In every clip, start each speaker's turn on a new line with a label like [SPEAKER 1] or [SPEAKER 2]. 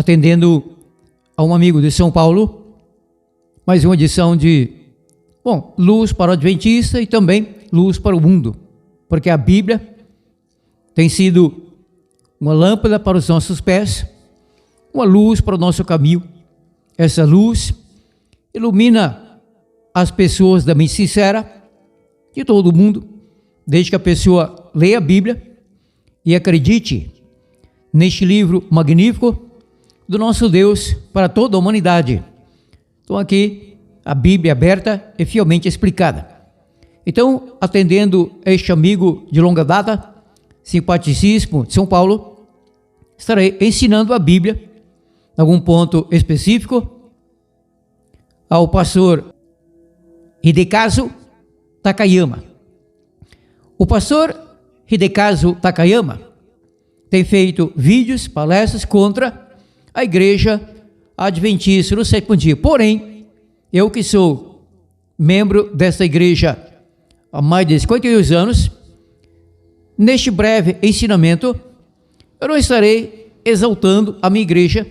[SPEAKER 1] atendendo a um amigo de São Paulo, mais uma edição de, luz para o Adventista e também luz para o mundo, porque a Bíblia tem sido uma lâmpada para os nossos pés, uma luz para o nosso caminho. Essa luz ilumina as pessoas da mente sincera de todo mundo, desde que a pessoa leia a Bíblia e acredite neste livro magnífico do nosso Deus para toda a humanidade. Então aqui a Bíblia aberta e fielmente explicada. Então, atendendo este amigo de longa data, simpaticíssimo de São Paulo, estarei ensinando a Bíblia, em algum ponto específico, ao pastor Hidekazu Takayama. O pastor Hidekazu Takayama tem feito vídeos, palestras contra a igreja adventista do sétimo dia. Porém, eu que sou membro desta igreja há mais de 52 anos, neste breve ensinamento, eu não estarei exaltando a minha igreja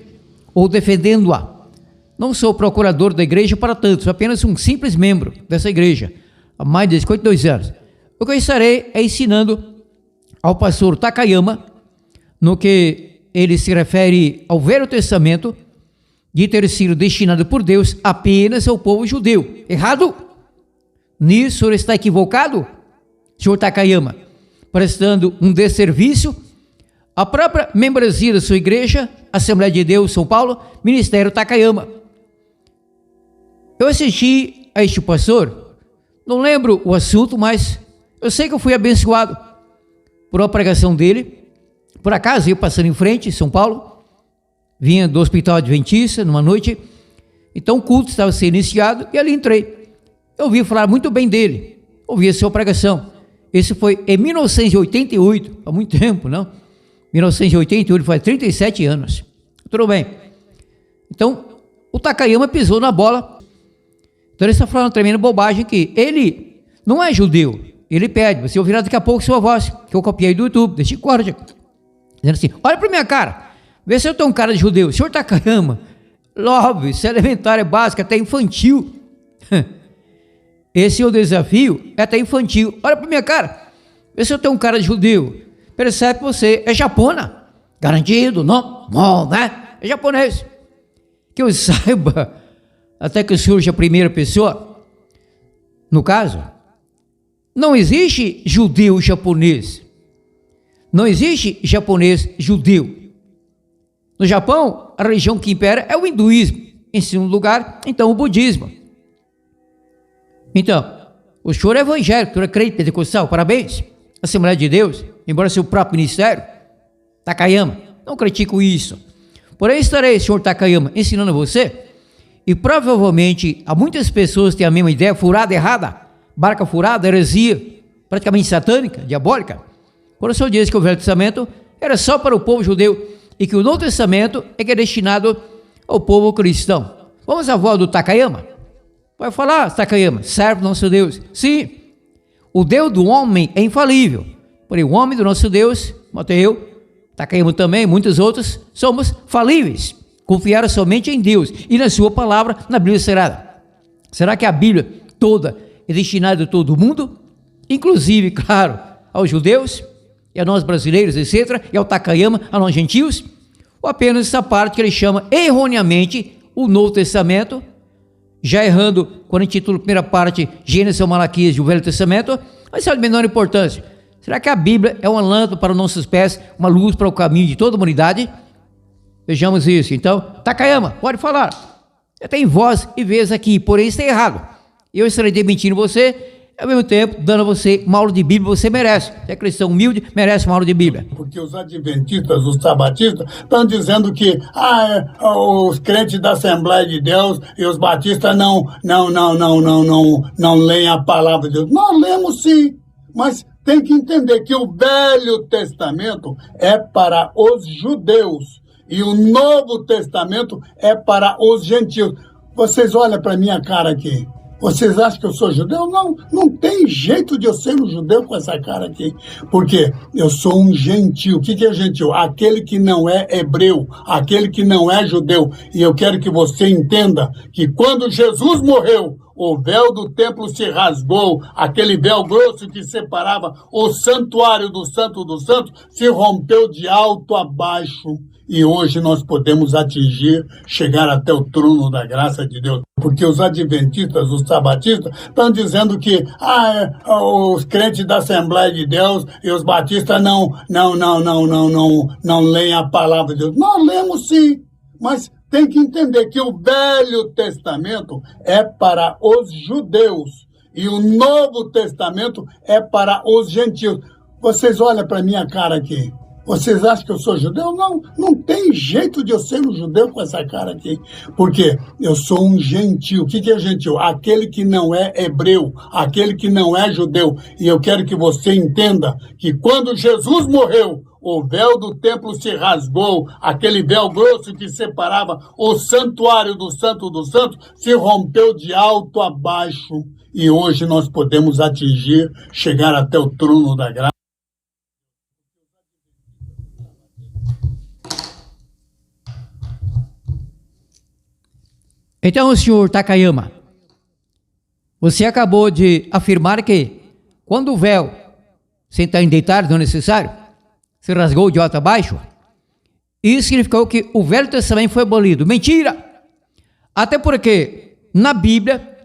[SPEAKER 1] ou defendendo-a. Não sou procurador da igreja para tanto, sou apenas um simples membro dessa igreja há mais de 52 anos. O que eu estarei é ensinando ao pastor Takayama, no que ele se refere ao Velho Testamento, de ter sido destinado por Deus apenas ao povo judeu. Errado? Nisso o senhor está equivocado, senhor Takayama, prestando um desserviço à própria membresia da sua igreja, Assembleia de Deus, São Paulo, Ministério Takayama. Eu assisti a este pastor, não lembro o assunto, mas eu sei que eu fui abençoado por uma pregação dele. Por acaso, eu passando em frente, São Paulo, vinha do Hospital Adventista numa noite, então o culto estava sendo iniciado e ali entrei. Eu ouvi falar muito bem dele, ouvi a sua pregação. Esse foi em 1988, há muito tempo, não? 1988, faz 37 anos. Tudo bem. Então, o Takayama pisou na bola. Então ele está falando uma tremenda bobagem que ele não é judeu. Ele pede, você ouvirá daqui a pouco sua voz, que eu copiei do YouTube, deste corte, dizendo assim, olha para minha cara, vê se eu tenho um cara de judeu. Senhor Takayama, óbvio, isso é elementar, é básico, até infantil. Esse é o desafio, é até infantil. Olha para minha cara, vê se eu tenho um cara de judeu. Percebe que você é japona, garantido, não, né? É japonês. Que eu saiba, até que surja a primeira pessoa, no caso, não existe judeu japonês. Não existe japonês judeu. No Japão, a religião que impera é o hinduísmo. Em segundo lugar, então, o budismo. Então, o senhor é evangélico, o senhor é crente pentecostal, parabéns. Assembleia de Deus, embora seu próprio ministério, Takayama, não critico isso. Porém, estarei, senhor Takayama, ensinando a você, e provavelmente há muitas pessoas que têm a mesma ideia, furada, errada, barca furada, heresia, praticamente satânica, diabólica. Quando o senhor diz que o Velho Testamento era só para o povo judeu e que o Novo Testamento é que é destinado ao povo cristão. Vamos à voz do Takayama. Vai falar, Takayama, servo do nosso Deus. Sim, o Deus do homem é infalível, porém o homem do nosso Deus, eu, Takayama também, muitos outros, somos falíveis. Confiar somente em Deus e na sua palavra, na Bíblia Sagrada. Será que a Bíblia toda é destinada a todo mundo? Inclusive, claro, aos judeus, e a nós brasileiros, etc., e ao Takayama, a nós gentios? Ou apenas essa parte que ele chama erroneamente o Novo Testamento, já errando quando intitula a primeira parte Gênesis ou Malaquias do Velho Testamento, mas é de menor importância. Será que a Bíblia é uma lâmpada para os nossos pés, uma luz para o caminho de toda a humanidade? Vejamos isso. Então, Takayama, pode falar. Tem voz e vez aqui, porém está errado. Eu estarei demitindo você, ao mesmo tempo dando a você uma aula de Bíblia, você merece. Você é cristão humilde, merece uma aula de Bíblia.
[SPEAKER 2] Porque os adventistas, os sabatistas, estão dizendo que os crentes da Assembleia de Deus e os batistas não leem a palavra de Deus. Nós lemos sim, mas tem que entender que o Velho Testamento é para os judeus e o Novo Testamento é para os gentios. Vocês olham para minha cara aqui. Vocês acham que eu sou judeu? Não, não tem jeito de eu ser um judeu com essa cara aqui. Porque eu sou um gentil. O que é gentil? Aquele que não é hebreu, aquele que não é judeu. E eu quero que você entenda que quando Jesus morreu, o véu do templo se rasgou, aquele véu grosso que separava o santuário do santo se rompeu de alto a baixo. E hoje nós podemos atingir, chegar até o trono da graça de Deus. Porque os adventistas, os sabatistas, estão dizendo que os crentes da Assembleia de Deus e os batistas não leem a palavra de Deus. Nós lemos sim, mas tem que entender que o Velho Testamento é para os judeus e o Novo Testamento é para os gentios. Vocês olham para a minha cara aqui. Vocês acham que eu sou judeu? Não, não tem jeito de eu ser um judeu com essa cara aqui. Porque eu sou um gentil. O que é gentil? Aquele que não é hebreu, aquele que não é judeu. E eu quero que você entenda que quando Jesus morreu, o véu do templo se rasgou, aquele véu grosso que separava o santuário do santo se rompeu de alto a baixo. E hoje nós podemos atingir, chegar até o trono da graça.
[SPEAKER 1] Então, senhor Takayama, você acabou de afirmar que quando o véu, sem estar em detalhes, não é necessário, se rasgou de alto a baixo, isso significou que o Velho Testamento foi abolido. Mentira! Até porque na Bíblia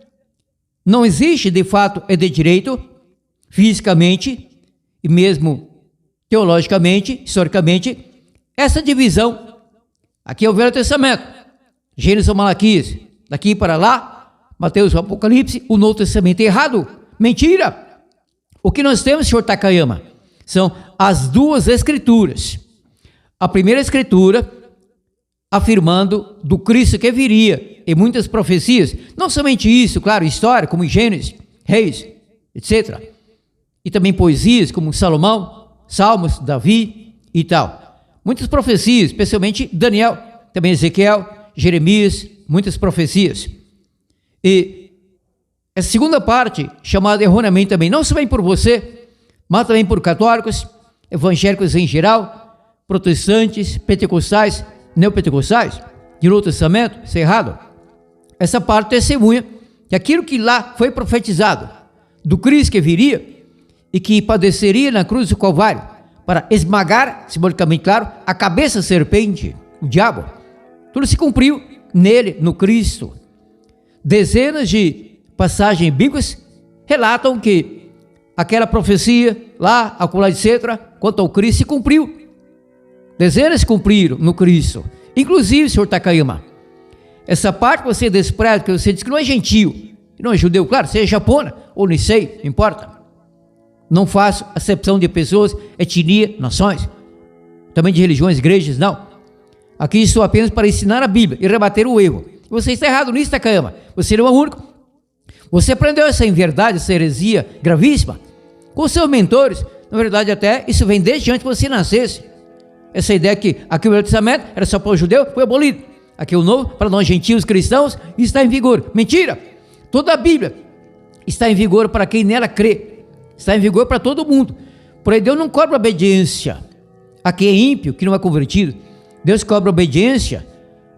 [SPEAKER 1] não existe de fato e de direito, fisicamente e mesmo teologicamente, historicamente, essa divisão. Aqui é o Velho Testamento, Gênesis ou Malaquias, daqui para lá, Mateus, Apocalipse, o Novo Testamento. Errado, mentira. O que nós temos, senhor Takayama, são as duas escrituras. A primeira escritura afirmando do Cristo que viria, e muitas profecias, não somente isso, claro, história, como em Gênesis, Reis, etc. E também poesias, como Salomão, Salmos, Davi e tal. Muitas profecias, especialmente Daniel, também Ezequiel, Jeremias, muitas profecias. E a segunda parte, chamada erroneamente também, não somente por você, mas também por católicos, evangélicos em geral, protestantes, pentecostais, neopentecostais, de Novo Testamento, isso é errado. Essa parte testemunha que aquilo que lá foi profetizado, do Cristo que viria e que padeceria na cruz do Calvário, para esmagar, simbolicamente claro, a cabeça da serpente, o diabo, tudo se cumpriu nele, no Cristo. Dezenas de passagens bíblicas relatam que aquela profecia lá, acolá, etc., quanto ao Cristo, se cumpriu. Dezenas se cumpriram no Cristo. Inclusive, senhor Takayama, essa parte que você despreza, que você diz que não é gentio, que não é judeu, claro, seja japona ou nem sei, não importa. Não faço acepção de pessoas, etnia, nações, também de religiões, igrejas, não. Aqui estou apenas para ensinar a Bíblia e rebater o erro. Você está errado nisso, Takayama. Você não é o único. Você aprendeu essa inverdade, essa heresia gravíssima com seus mentores. Na verdade, até isso vem desde antes que você nascesse. Essa ideia que aqui o Velho Testamento era só para o judeu, foi abolido. Aqui o Novo, para nós gentios cristãos, está em vigor. Mentira! Toda a Bíblia está em vigor para quem nela crê. Está em vigor para todo mundo. Porém, Deus não cobra obediência a quem é ímpio, que não é convertido. Deus cobra obediência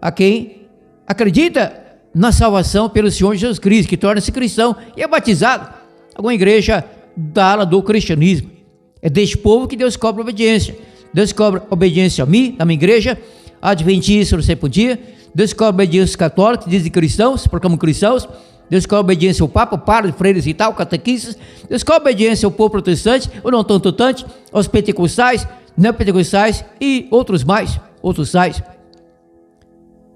[SPEAKER 1] a quem acredita na salvação pelo Senhor Jesus Cristo, que torna-se cristão e é batizado. Alguma igreja da ala do cristianismo. É deste povo que Deus cobra obediência. Deus cobra obediência a mim, na minha igreja, adventista no sétimo dia. Deus cobra obediência aos católicos, que dizem cristãos, proclamam cristãos. Deus cobra obediência ao Papa, padres, freiras e tal, catequistas. Deus cobra obediência ao povo protestante, ou não tão totante, aos pentecostais, neopentecostais e outros mais, outros tais.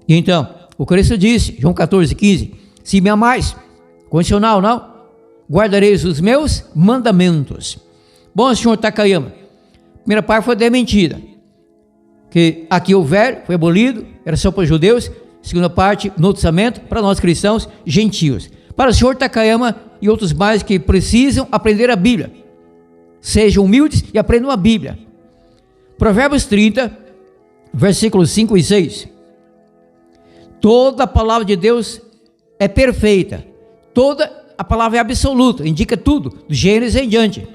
[SPEAKER 1] E então, o Cristo disse, João 14:15, se me amais, condicional não, guardareis os meus mandamentos. Bom, senhor Takayama, a primeira parte foi desmentida, que aqui o velho foi abolido, era só para os judeus. Segunda parte, Novo Testamento, para nós cristãos gentios. Para o senhor Takayama e outros mais que precisam aprender a Bíblia, sejam humildes e aprendam a Bíblia. Provérbios 30, versículos 5 e 6. Toda a palavra de Deus é perfeita, toda a palavra é absoluta, indica tudo, do Gênesis em diante.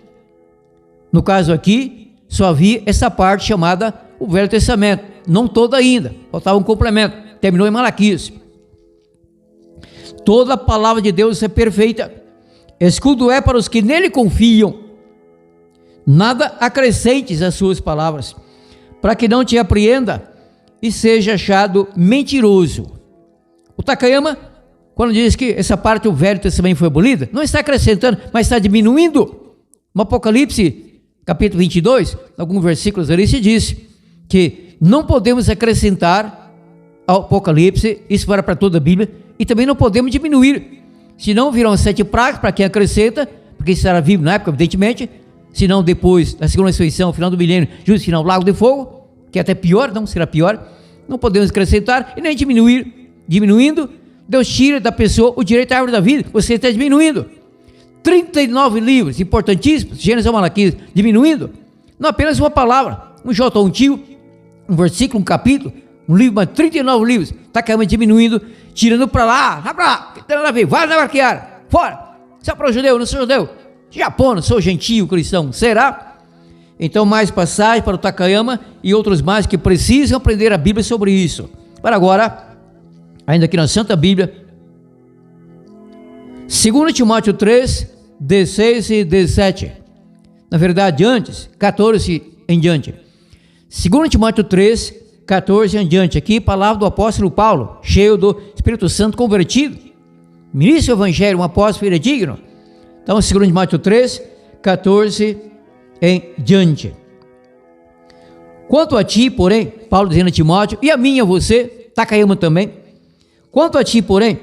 [SPEAKER 1] No caso aqui, só havia essa parte chamada o Velho Testamento, não toda ainda, faltava um complemento, terminou em Malaquias. Toda a palavra de Deus é perfeita, escudo é para os que nele confiam, nada acrescentes às suas palavras, para que não te apreenda e seja achado mentiroso. O Takayama, quando diz que essa parte do Velho Testamento foi abolida, não está acrescentando, mas está diminuindo. No Apocalipse, capítulo 22, alguns versículos ali se diz que não podemos acrescentar ao Apocalipse, isso era para toda a Bíblia, e também não podemos diminuir, senão virão 7 pragas para quem acrescenta, porque estará vivo na época, evidentemente, senão depois da segunda ressurreição, final do milênio, justo final do lago de fogo, que é até pior, não será pior, não podemos acrescentar e nem diminuir. Diminuindo, Deus tira da pessoa o direito à árvore da vida, você está diminuindo. 39 livros importantíssimos, Gênesis ao Malaquias, diminuindo, não apenas uma palavra, um J ou um tio, um versículo, um capítulo, um livro, mas 39 livros, está diminuindo, tirando para lá, que tem nada a ver, vai na barquear, fora, se é para o judeu, não sou judeu, Japão, não sou gentio, cristão, será? Então mais passagem para o Takayama e outros mais que precisam aprender a Bíblia sobre isso. Para agora, ainda aqui na Santa Bíblia, 2 Timóteo 3, 16 e 17, na verdade antes, 14 em diante, 2 Timóteo 3, 14 em diante, aqui palavra do apóstolo Paulo, cheio do Espírito Santo convertido, ministro do Evangelho, um apóstolo fidedigno. Então 2 Timóteo 3, 14 em diante. Quanto a ti, porém, Paulo dizendo a Timóteo, e a mim e a você, Takayama também, quanto a ti, porém,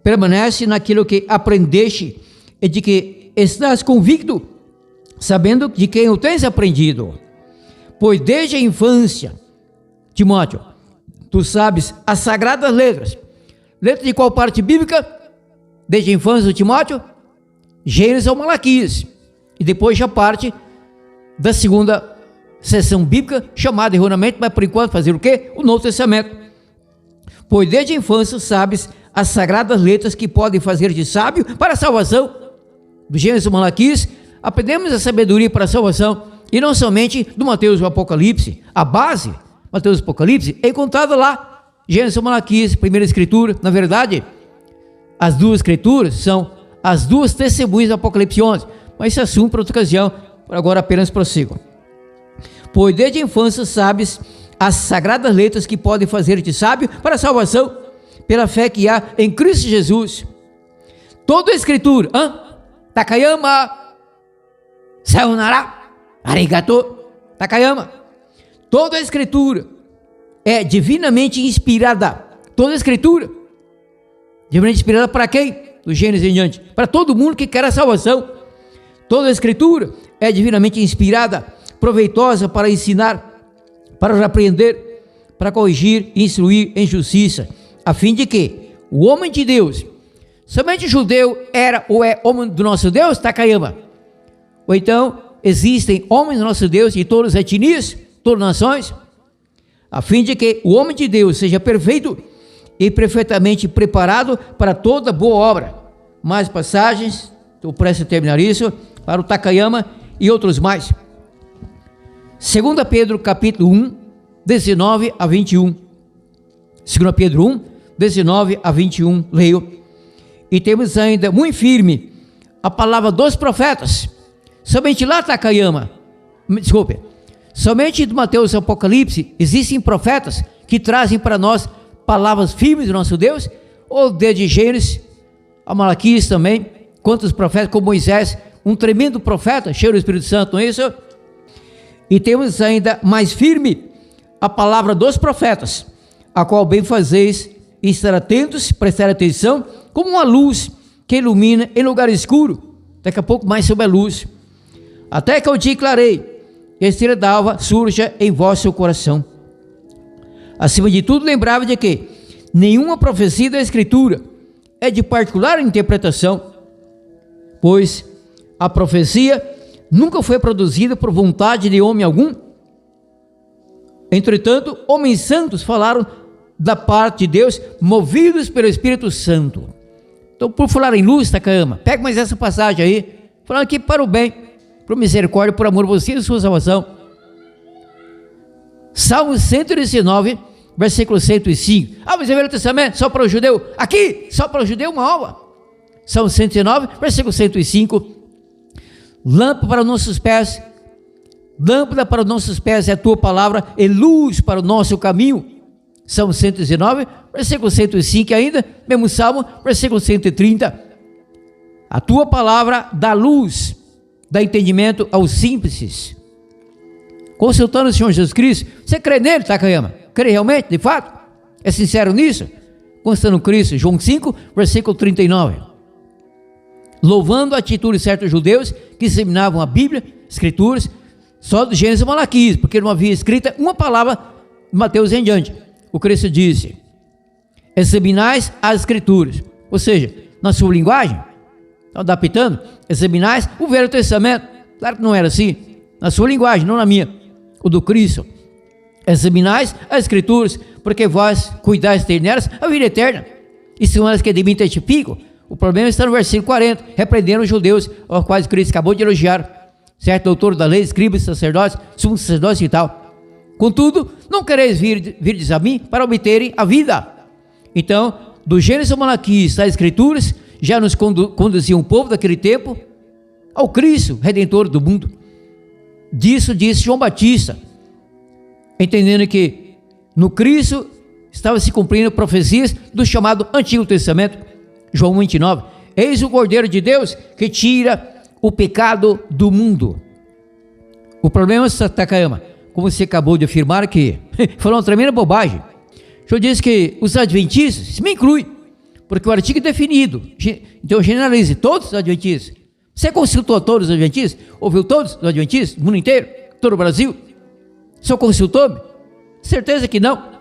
[SPEAKER 1] permanece naquilo que aprendeste e de que estás convicto, sabendo de quem o tens aprendido. Pois desde a infância, Timóteo, tu sabes as sagradas letras. Letra de qual parte bíblica? Desde a infância do Timóteo? Gênesis ao Malaquias. E depois já parte da segunda seção bíblica, chamada erroneamente, mas por enquanto fazer o quê? O Novo Testamento. Pois desde a infância sabes as sagradas letras que podem fazer de sábio para a salvação. Do Gênesis ao Malaquias, aprendemos a sabedoria para a salvação, e não somente do Mateus e o Apocalipse. A base, Mateus e Apocalipse, é encontrada lá, Gênesis ao Malaquias, primeira escritura. Na verdade, as duas escrituras são as duas testemunhas do Apocalipse 11, mas esse assunto para outra ocasião, por agora apenas prossigo. Pois desde a infância sabes as sagradas letras que podem fazer-te sábio para a salvação, pela fé que há em Cristo Jesus. Toda a escritura, Takayama, sayonara, arigato, Takayama. Toda a escritura é divinamente inspirada. Toda a escritura, divinamente inspirada para quem? Do Gênesis em diante, para todo mundo que quer a salvação. Toda a escritura é divinamente inspirada, proveitosa para ensinar, para repreender, para corrigir e instruir em justiça, a fim de que o homem de Deus, somente o judeu era ou é homem do nosso Deus, Takayama, ou então existem homens do nosso Deus de todas as etnias, todas as nações, a fim de que o homem de Deus seja perfeito e perfeitamente preparado para toda boa obra. Mais passagens, estou prestes a terminar isso, para o Takayama e outros mais. 2 Pedro capítulo 1, 19 a 21. 2 Pedro 1, 19 a 21, leio. E temos ainda muito firme a palavra dos profetas. Somente lá, Takayama, desculpe, somente do Mateus e Apocalipse existem profetas que trazem para nós palavras firmes do nosso Deus, ou desde Gênesis a Malaquias também, quantos profetas como Moisés, um tremendo profeta, cheio do Espírito Santo, não é isso? E temos ainda mais firme a palavra dos profetas, a qual bem fazeis e estar atentos, prestar atenção, como uma luz que ilumina em lugar escuro. Daqui a pouco mais sobre a luz. Até que eu te clarei, e a estrela d'alva surja em vosso coração. Acima de tudo, lembrava de que nenhuma profecia da Escritura é de particular interpretação, pois a profecia nunca foi produzida por vontade de homem algum. Entretanto, homens santos falaram da parte de Deus, movidos pelo Espírito Santo. Então, por falar em luz, Takayama, pega mais essa passagem aí, falando aqui para o bem, por misericórdia, por amor a você e sua salvação. Salmo 119, versículo 105. Mas é Velho Testamento, só para o judeu. Aqui, só para o judeu, uma alma. Salmo 119, versículo 105. Lâmpada para os nossos pés, lâmpada para os nossos pés é a tua palavra, e luz para o nosso caminho. Salmo 119, versículo 105 ainda, mesmo Salmo, versículo 130. A tua palavra dá luz, dá entendimento aos simples. Consultando o Senhor Jesus Cristo, você crê nele, Takayama? Crê realmente, de fato? É sincero nisso? Constando Cristo, João 5, versículo 39. Louvando a atitude de certos judeus que examinavam a Bíblia, Escrituras, só do Gênesis e Malaquias, porque não havia escrita uma palavra de Mateus em diante. O Cristo disse: examinais as Escrituras, ou seja, na sua linguagem, estão adaptando, examinais o Velho Testamento. Claro que não era assim, na sua linguagem, não na minha, o do Cristo. Examinais as Escrituras, porque vós cuidais ter nelas a vida eterna, e são elas que de mim testificam. O problema está no versículo 40, repreendendo os judeus, aos quais Cristo acabou de elogiar, certo doutor da lei, escribas, sacerdotes, sumos sacerdotes e tal. Contudo, não quereis virdes a mim para obterem a vida. Então, do Gênesis ao Malaquias, as Escrituras já nos conduziam o povo daquele tempo ao Cristo, Redentor do mundo. Disso disse João Batista, entendendo que no Cristo estava se cumprindo profecias do chamado Antigo Testamento. João 29, eis o Cordeiro de Deus que tira o pecado do mundo. O problema, Takayama, como você acabou de afirmar, que falou uma tremenda bobagem. O senhor disse que os adventistas, isso me inclui, porque o artigo é definido, então generalize todos os adventistas. Você consultou todos os adventistas? Ouviu todos os adventistas, no mundo inteiro, todo o Brasil? O senhor consultou-me? Certeza que não.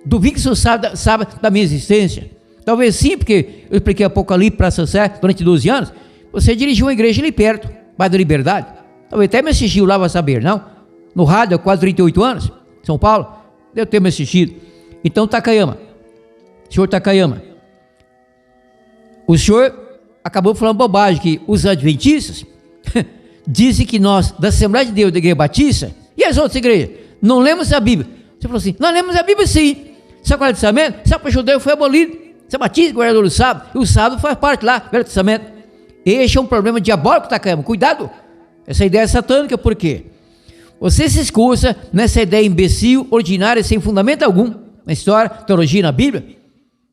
[SPEAKER 1] Duvido que o senhor sabe da minha existência. Talvez sim, porque eu expliquei Apocalipse para São Sé durante 12 anos. Você dirigiu uma igreja ali perto, bairro da Liberdade. Talvez até me assistiu lá, vai saber, não? No rádio há quase 38 anos, São Paulo, deve ter me assistido. Então, Takayama, senhor Takayama, o senhor acabou falando bobagem, que os adventistas dizem que nós, da Assembleia de Deus, da Igreja Batista, e as outras igrejas, não lemos a Bíblia. Você falou assim, nós lemos a Bíblia sim. Sabe qual é o testamento? Sabe que o judeu foi abolido. Você é batista, guardador do sábado, e o sábado faz parte lá, Velho Testamento. Este é um problema diabólico, Takayama, cuidado. Essa ideia é satânica, por quê? Você se excusa nessa ideia imbecil, ordinária, sem fundamento algum, na história, teologia, na Bíblia,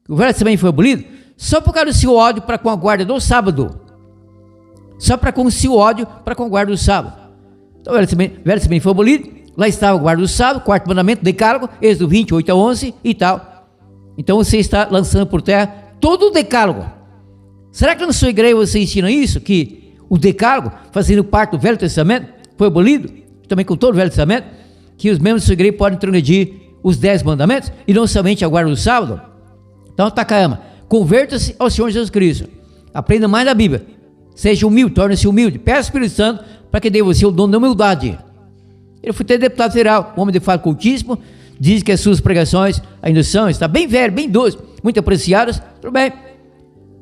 [SPEAKER 1] que o Velho Testamento foi abolido, só por causa do seu ódio para com a guarda do sábado. Só para com o seu ódio para com a guarda do sábado. Então o Velho Testamento foi abolido, lá estava a guarda do sábado, quarto mandamento, decálogo, Êxodo 20, 8 a 11 e tal. Então você está lançando por terra todo o decálogo. Será que na sua igreja você ensina isso? Que o decálogo, fazendo parte do Velho Testamento, foi abolido? Também com todo o Velho Testamento? Que os membros da sua igreja podem transgredir os 10 mandamentos e não somente a guarda do sábado? Então, Takayama, converta-se ao Senhor Jesus Cristo. Aprenda mais da Bíblia. Seja humilde, torne-se humilde. Peça ao Espírito Santo para que dê você o dom da humildade. Ele foi ter deputado federal, homem de fato cultíssimo. Diz que as suas pregações ainda são, está bem velho, bem doce, muito apreciadas, tudo bem.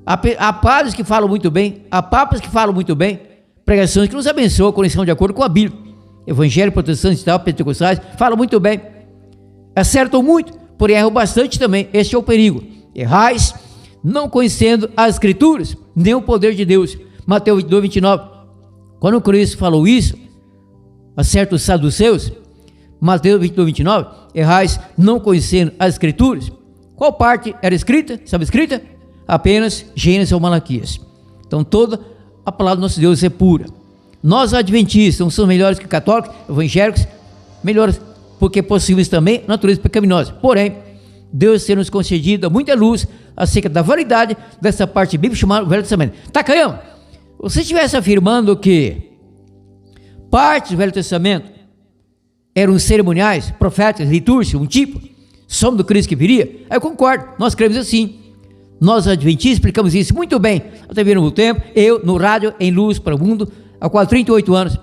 [SPEAKER 1] Há padres que falam muito bem, há papas que falam muito bem, pregações que nos abençoam, conexão de acordo com a Bíblia. Evangelho, protestantes e tal, pentecostais, falam muito bem. Acertam muito, porém erram bastante também. Este é o perigo. Errais, não conhecendo as Escrituras, nem o poder de Deus. Mateus 22, 29. Quando Cristo falou isso a certos saduceus, Mateus 22, 29, errais não conhecendo as Escrituras. Qual parte era escrita? Estava escrita? Apenas Gênesis ou Malaquias. Então toda a palavra do nosso Deus é pura. Nós adventistas não somos melhores que católicos, evangélicos, melhores porque possuímos também natureza pecaminosa. Porém, Deus tem nos concedido muita luz acerca da validade dessa parte bíblica chamada Velho Testamento. Takayama, você estivesse afirmando que parte do Velho Testamento eram cerimoniais, proféticas, litúrgicas, um tipo, som do Cristo que viria, aí eu concordo, nós cremos assim. Nós adventistas explicamos isso muito bem, até ver no tempo, eu no rádio, em Luz para o Mundo, há quase 38 anos.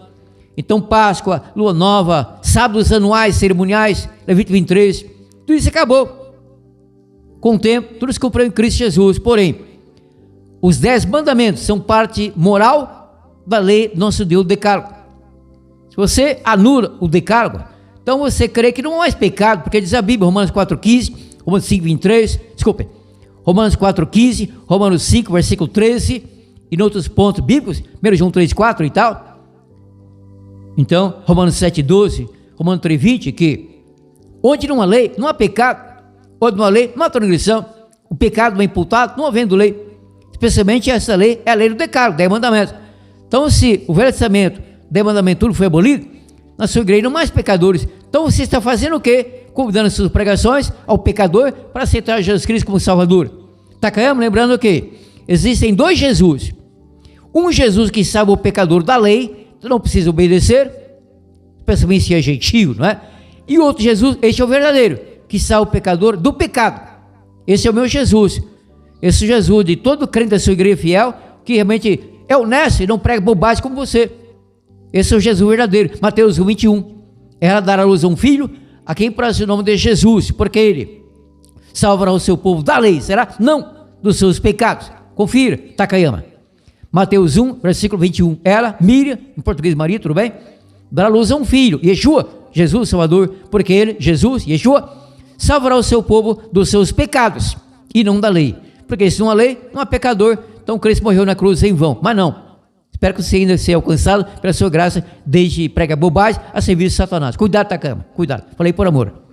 [SPEAKER 1] Então Páscoa, Lua Nova, sábados anuais, cerimoniais, Levítico 23, tudo isso acabou. Com o tempo, tudo se cumpriu em Cristo Jesus. Porém, Os 10 mandamentos são parte moral da lei nosso Deus, o decálogo. Se você anula o decálogo, então você crê que não é mais pecado, porque diz a Bíblia, Romanos 4,15, Romanos 5,23, desculpe, Romanos 4,15, Romanos 5, versículo 13, e em outros pontos bíblicos, 1 João 3,4 e tal. Então, Romanos 7,12, Romanos 3,20, que onde não há lei, não há pecado, onde não há lei, não há transgressão, o pecado é imputado, não havendo lei. Especialmente essa lei é a lei do decálogo, 10 mandamentos. Então, se o Velho Testamento, 10 mandamentos, tudo foi abolido, na sua igreja não mais pecadores. Então você está fazendo o quê? Convidando as suas pregações ao pecador para aceitar Jesus Cristo como Salvador. Takayama, lembrando que existem 2 Jesus. Um Jesus que salva o pecador da lei, tu não precisa obedecer, especialmente se é gentil, não é? E outro Jesus, este é o verdadeiro, que salva o pecador do pecado. Esse é o meu Jesus. Esse Jesus de todo crente da sua igreja fiel, que realmente é honesto e não prega bobagem como você. Esse é o Jesus verdadeiro. Mateus 21. Ela dará à luz a um filho, a quem parece o nome de Jesus, porque ele salvará o seu povo da lei, será? Não, dos seus pecados. Confira, Takayama. Mateus 1, versículo 21. Ela, Miriam, em português Maria, tudo bem? Dará à luz a um filho, Yeshua, Jesus Salvador, porque ele, Jesus, Yeshua, salvará o seu povo dos seus pecados e não da lei. Porque se não há lei, não há pecador. Então Cristo morreu na cruz em vão. Mas não. Espero que você ainda seja alcançado pela sua graça, desde prega bobagem a serviço de Satanás. Cuidado, Takayama, cuidado. Falei por amor.